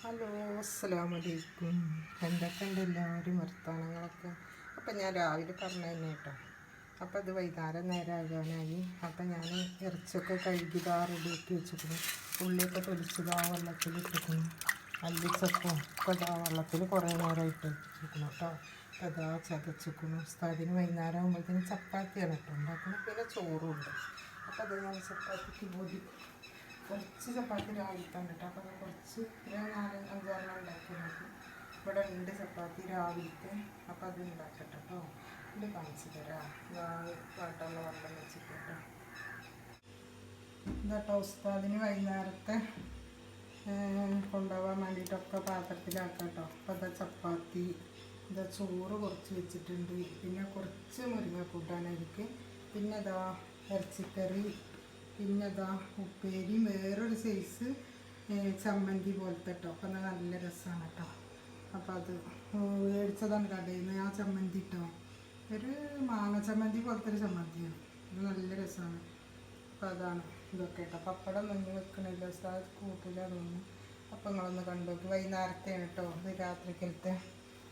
Hello, അസ്സലാമു അലൈക്കും. എന്തൊക്കെയുണ്ട് എല്ലാവരും വർത്തമാനങ്ങളൊക്കെ? അപ്പം ഞാൻ രാവിലെ പറഞ്ഞു തന്നെ കേട്ടോ. അപ്പം അത് വൈകുന്നേരം നേരം ആകാനായി. അപ്പം ഞാൻ ഇറച്ചിയൊക്കെ കഴുകിതാ റെഡിയാക്കി വെച്ചിരിക്കുന്നു. ഉള്ളിയൊക്കെ തൊലിച്ചതാ വെള്ളത്തിലിട്ടിരിക്കുന്നു. മല്ലിച്ചപ്പും ഒക്കെ ഇതാ വെള്ളത്തിൽ കുറേ നേരമായിട്ട് വെച്ചിരിക്കുന്നു കേട്ടോ. അതാ ചതച്ചിരിക്കുന്നു. ഉസ്താദിന് വൈകുന്നേരം ആകുമ്പോഴത്തേന് ചപ്പാത്തിയാണ് കേട്ടോ ഉണ്ടാക്കുന്നത്. പിന്നെ ചോറുണ്ട്. അപ്പം അത് ഞാൻ ചപ്പാത്തിക്ക് പൊടി കുറച്ച് ചപ്പാത്തി രാവിലെ തന്നെ കേട്ടോ. അപ്പം കുറച്ച് ഞാൻ 4-5 ഉണ്ടാക്കി നോക്കി. ഇവിടെ ഉണ്ട് ചപ്പാത്തി രാവിലത്തെ. അപ്പം അത് ഉണ്ടാക്കട്ടെ കേട്ടോ. ഇത് കാണിച്ചു തരാം. വാട്ടുള്ള വെള്ളം വെച്ചിട്ട് കേട്ടോ. ഇതാട്ടോ ഉസ്താദിന് വൈകുന്നേരത്തെ കൊണ്ടുപോകാൻ വേണ്ടിയിട്ടൊക്കെ പാത്രത്തിലാക്കാം കേട്ടോ. അപ്പം ഇതാ ചപ്പാത്തി, ഇതാ ചോറ് കുറച്ച് വെച്ചിട്ടുണ്ട്. പിന്നെ കുറച്ച് മുരിങ്ങ കൂട്ടാനായിരിക്കും. പിന്നെ ഇതാ ഇറച്ചിക്കറി, പിന്നെ ഇതാ ഉപ്പേരി, വേറൊരു സൈസ് ചമ്മന്തി പോലത്തെ കേട്ടോ. അപ്പം നല്ല രസമാണ് കേട്ടോ. അപ്പം അത് മേടിച്ചതാണ് കടയിൽ നിന്ന്. ആ ചമ്മന്തി കേട്ടോ ഒരു മാങ്ങ ചമ്മന്തി പോലത്തെ ഒരു ചമ്മന്തിയാണ്. ഇത് നല്ല രസമാണ്. അപ്പം അതാണ് ഇതൊക്കെ കേട്ടോ. പപ്പടം മുന്നിൽ വെക്കണില്ല, കൂട്ടില്ല തോന്നുന്നു. അപ്പം നിങ്ങളൊന്ന് കണ്ടു നോക്കി. വൈകുന്നേരത്തെയാണ് കേട്ടോ ഇത്, രാത്രിക്കലത്തെ.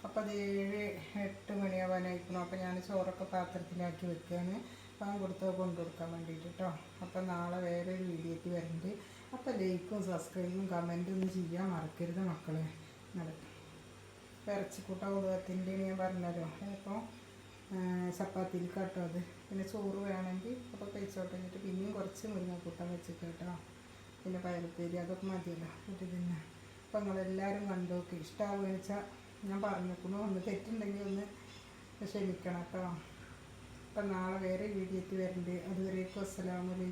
അപ്പം അത് 7-8 മണിയാവാനായിരിക്കണം. അപ്പം ഞാൻ ചോറൊക്കെ പാത്രത്തിലാക്കി വെക്കുകയാണ്. പാൻ കൊടുത്ത് കൊണ്ടുകൊടുക്കാൻ വേണ്ടിയിട്ട് കേട്ടോ. അപ്പം നാളെ വേറെ ഒരു വീഡിയോയ്ക്ക് വരുന്നുണ്ട്. അപ്പം ലൈക്കും സബ്സ്ക്രൈബും കമൻറ്റും ഒന്നും ചെയ്യാൻ മറക്കരുത് മക്കളെ. ഇറച്ചിക്കൂട്ട ഉദകത്തിൻ്റെ ഞാൻ പറഞ്ഞല്ലോ. അപ്പോൾ ചപ്പാത്തിയിൽ കേട്ടോ അത്. പിന്നെ ചോറ് വേണമെങ്കിൽ അപ്പോൾ കഴിച്ചോട്ടെ എന്നിട്ട് പിന്നെയും കുറച്ച് മുരിങ്ങക്കൂട്ടം വെച്ചിട്ട് കേട്ടോ. പിന്നെ പയറുപ്പേരി അതൊക്കെ മതിയല്ലോ ഇത് തന്നെ. അപ്പം നിങ്ങളെല്ലാവരും കണ്ടു നോക്കി. ഇഷ്ടമാവുകയെന്ന് വെച്ചാൽ ഞാൻ പറഞ്ഞേക്കുന്നു. ഒന്ന് തെറ്റുണ്ടെങ്കിൽ ഒന്ന് ക്ഷമിക്കണം കേട്ടോ. അപ്പം നാളെ വേറെ വീഡിയോയ്ക്ക് വരുന്നുണ്ട്. അതുവരേക്കും അസ്സലാമു അലൈക്കും.